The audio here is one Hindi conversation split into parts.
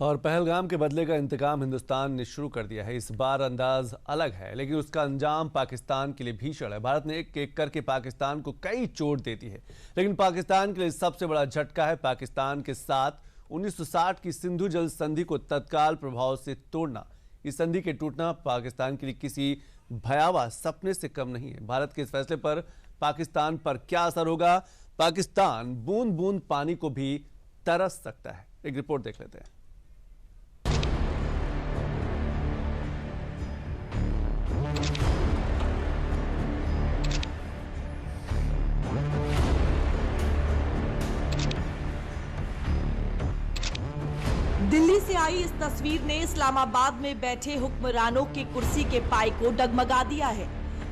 और पहलगाम के बदले का इंतकाम हिंदुस्तान ने शुरू कर दिया है। इस बार अंदाज अलग है, लेकिन उसका अंजाम पाकिस्तान के लिए भीषण है। भारत ने एक एक करके पाकिस्तान को कई चोट देती है, लेकिन पाकिस्तान के लिए सबसे बड़ा झटका है पाकिस्तान के साथ 1960 की सिंधु जल संधि को तत्काल प्रभाव से तोड़ना। इस संधि के टूटना पाकिस्तान के लिए किसी भयावह सपने से कम नहीं है। भारत के इस फैसले पर पाकिस्तान पर क्या असर होगा? पाकिस्तान बूंद बूंद पानी को भी तरस सकता है। एक रिपोर्ट देख लेते हैं। दिल्ली से आई इस तस्वीर ने इस्लामाबाद में बैठे हुक्मरानों की कुर्सी के पाई को डगमगा दिया है।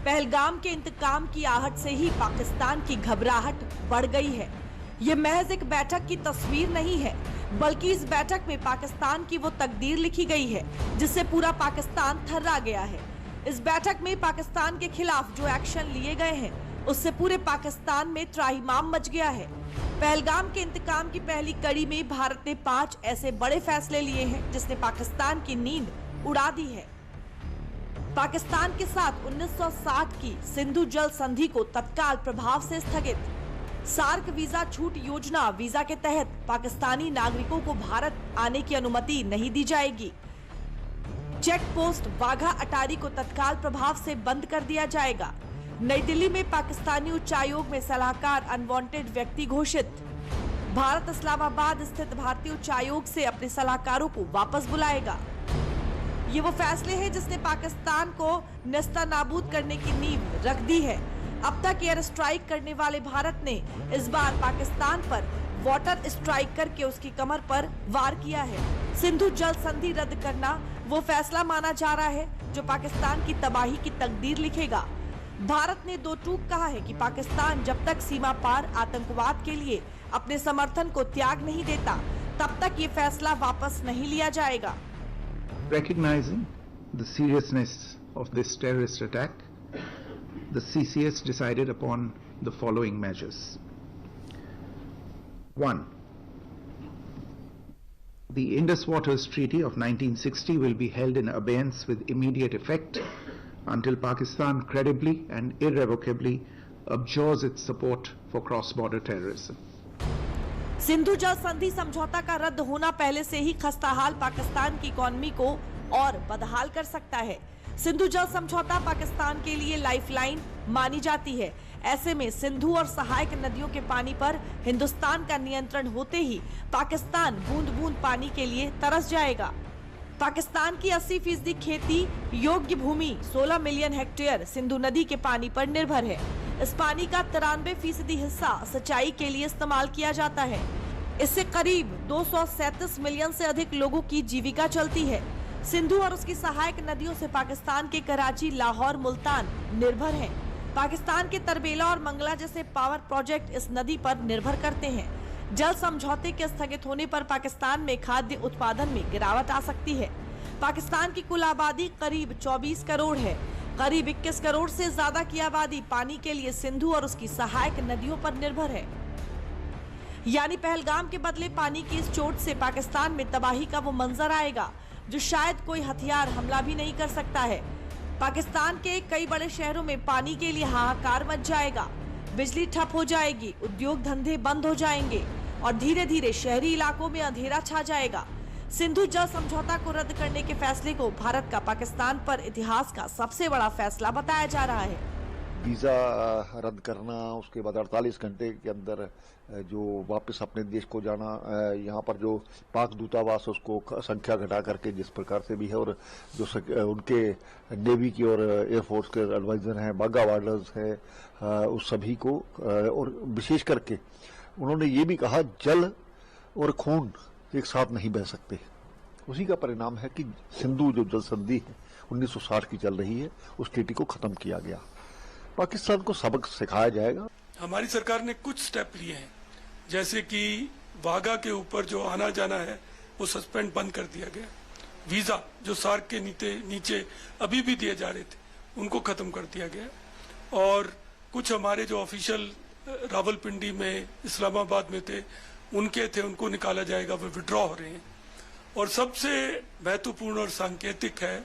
पहलगाम के इंतकाम की आहट से ही पाकिस्तान की घबराहट बढ़ गई है। ये महज एक बैठक की तस्वीर नहीं है, बल्कि इस बैठक में पाकिस्तान की वो तकदीर लिखी गई है जिससे पूरा पाकिस्तान थर्रा गया है। इस बैठक में पाकिस्तान के खिलाफ जो एक्शन लिए गए हैं, उससे पूरे पाकिस्तान में त्राहिमाम मच गया है। पहलगाम के इंतकाम की पहली कड़ी में भारत ने 5 ऐसे बड़े फैसले लिए हैं जिसने पाकिस्तान की नींद उड़ा दी है। पाकिस्तान के साथ 1960 की सिंधु जल संधि को तत्काल प्रभाव से स्थगित। सार्क वीजा छूट योजना वीजा के तहत पाकिस्तानी नागरिकों को भारत आने की अनुमति नहीं दी जाएगी। चेक पोस्ट वाघा अटारी को तत्काल प्रभाव से बंद कर दिया जाएगा। नई दिल्ली में पाकिस्तानी उच्चायोग में सलाहकार अनवांटेड व्यक्ति घोषित। भारत इस्लामाबाद स्थित भारतीय उच्चायोग से अपने सलाहकारों को वापस बुलाएगा। ये वो फैसले हैं जिसने पाकिस्तान को नेस्तनाबूद करने की नींव रख दी है। अब तक एयर स्ट्राइक करने वाले भारत ने इस बार पाकिस्तान पर वाटर स्ट्राइक करके उसकी कमर पर वार किया है। सिंधु जल संधि रद्द करना वो फैसला माना जा रहा है जो पाकिस्तान की तबाही की तकदीर लिखेगा। भारत ने दो टूक कहा है कि पाकिस्तान जब तक सीमा पार आतंकवाद के लिए अपने समर्थन को त्याग नहीं देता, तब तक ये फैसला वापस नहीं लिया जाएगा। Recognizing the seriousness of this terrorist attack, the CCS decided upon the following measures. 1. The Indus Waters Treaty of 1960 will be held in abeyance with immediate effect until Pakistan credibly and irrevocably abjures its support for cross-border terrorism. Sindhu जल संधि समझौता का रद्द होना पहले से ही खस्ताहाल पाकिस्तान की इकोनॉमी को और बदहाल कर सकता है। सिंधु जल समझौता पाकिस्तान के लिए लाइफलाइन मानी जाती है। ऐसे में सिंधु और सहायक नदियों के पानी पर हिंदुस्तान का नियंत्रण होते ही पाकिस्तान बूंद बूंद पानी के लिए तरस जाएगा। पाकिस्तान की 80% खेती योग्य भूमि 16 मिलियन हेक्टेयर सिंधु नदी के पानी पर निर्भर है। इस पानी का 93% हिस्सा सिंचाई के लिए इस्तेमाल किया जाता है। इससे करीब 237 मिलियन से अधिक लोगों की जीविका चलती है। सिंधु और उसकी सहायक नदियों से पाकिस्तान के कराची, लाहौर, मुल्तान निर्भर हैं। पाकिस्तान के तरबेला और मंगला जैसे पावर प्रोजेक्ट इस नदी पर निर्भर करते हैं। जल समझौते के स्थगित होने पर पाकिस्तान में खाद्य उत्पादन में गिरावट आ सकती है। पाकिस्तान की कुल आबादी करीब 24 करोड़ है। करीब 21 करोड़ से ज्यादा की आबादी पानी के लिए सिंधु और उसकी सहायक नदियों पर निर्भर है। यानी पहलगाम के बदले पानी की इस चोट से पाकिस्तान में तबाही का वो मंजर आएगा जो शायद कोई हथियार हमला भी नहीं कर सकता है। पाकिस्तान के कई बड़े शहरों में पानी के लिए हाहाकार मच जाएगा। बिजली ठप हो जाएगी, उद्योग धंधे बंद हो जाएंगे और धीरे धीरे शहरी इलाकों में अंधेरा छा जाएगा। सिंधु जल समझौता को रद्द करने के फैसले को भारत का पाकिस्तान पर इतिहास का सबसे बड़ा फैसला बताया जा रहा है। वीजा रद्द करना, उसके बाद 48 घंटे के अंदर जो वापस अपने देश को जाना, यहाँ पर जो पाक दूतावास उसको संख्या घटा करके जिस प्रकार से भी है, और जो उनके नेवी की और एयरफोर्स के एडवाइजर हैं, बागा वार्डर्स हैं, उस सभी को, और विशेष करके उन्होंने ये भी कहा जल और खून एक साथ नहीं बह सकते। उसी का परिणाम है कि सिंधु जो जल संधि है 1960 की चल रही है, उस ट्रीटी को खत्म किया गया। पाकिस्तान को सबक सिखाया जाएगा। हमारी सरकार ने कुछ स्टेप लिए हैं, जैसे कि वाघा के ऊपर जो आना जाना है वो सस्पेंड बंद कर दिया गया। वीजा जो सार्क के नीचे अभी भी दिए जा रहे थे उनको खत्म कर दिया गया। और कुछ हमारे जो ऑफिशियल रावलपिंडी में, इस्लामाबाद में थे, उनको निकाला जाएगा, वो विड्रॉ हो रहे हैं। और सबसे महत्वपूर्ण और सांकेतिक है,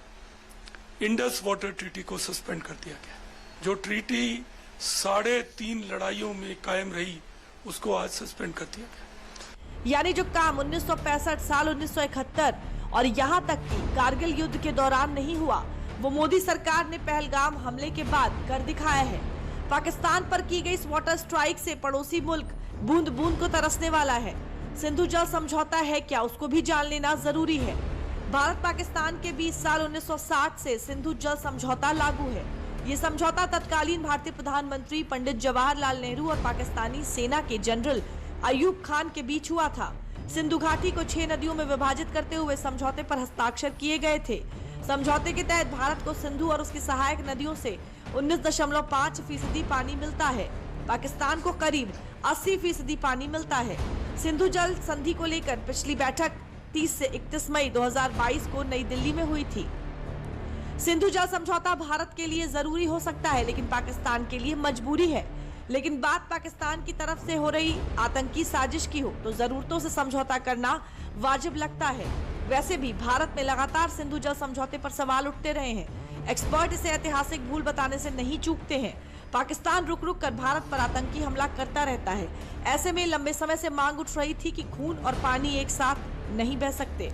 इंडस वाटर ट्रीटी को सस्पेंड कर दिया गया। जो ट्रीटी 3.5 लड़ाइयों में कायम रही, उसको आज सस्पेंड कर दिया गया। यानी जो काम 1965 साल 1971 और यहां तक कि कारगिल युद्ध के दौरान नहीं हुआ, वो मोदी सरकार ने पहलगाम हमले के बाद कर दिखाया है। पाकिस्तान पर की गई इस वाटर स्ट्राइक से पड़ोसी मुल्क बूंद बूंद को तरसने वाला है। सिंधु जल समझौता है क्या, उसको भी जान लेना जरूरी है। भारत पाकिस्तान के बीच साल 1960 से सिंधु जल समझौता लागू है। ये समझौता तत्कालीन भारतीय प्रधानमंत्री पंडित जवाहरलाल नेहरू और पाकिस्तानी सेना के जनरल अयूब खान के बीच हुआ था। सिंधु घाटी को 6 नदियों में विभाजित करते हुए समझौते पर हस्ताक्षर किए गए थे। समझौते के तहत भारत को सिंधु और उसकी सहायक नदियों से 19.5% पानी मिलता है। पाकिस्तान को करीब 80% पानी मिलता है। सिंधु जल संधि को लेकर पिछली बैठक 30 से 31 मई 2022 को नई दिल्ली में हुई थी। सिंधु जल समझौता भारत के लिए जरूरी हो सकता है, लेकिन पाकिस्तान के लिए मजबूरी है। लेकिन बात पाकिस्तान की तरफ से हो रही आतंकी साजिश की हो तो जरूरतों से समझौता करना वाजिब लगता है। वैसे भी भारत में लगातार सिंधु जल समझौते पर सवाल उठते रहे हैं। एक्सपर्ट इसे ऐतिहासिक भूल बताने से नहीं चूकते हैं। पाकिस्तान रुक रुक कर भारत पर आतंकी हमला करता रहता है। ऐसे में लंबे समय से मांग उठ रही थी कि खून और पानी एक साथ नहीं बह सकते।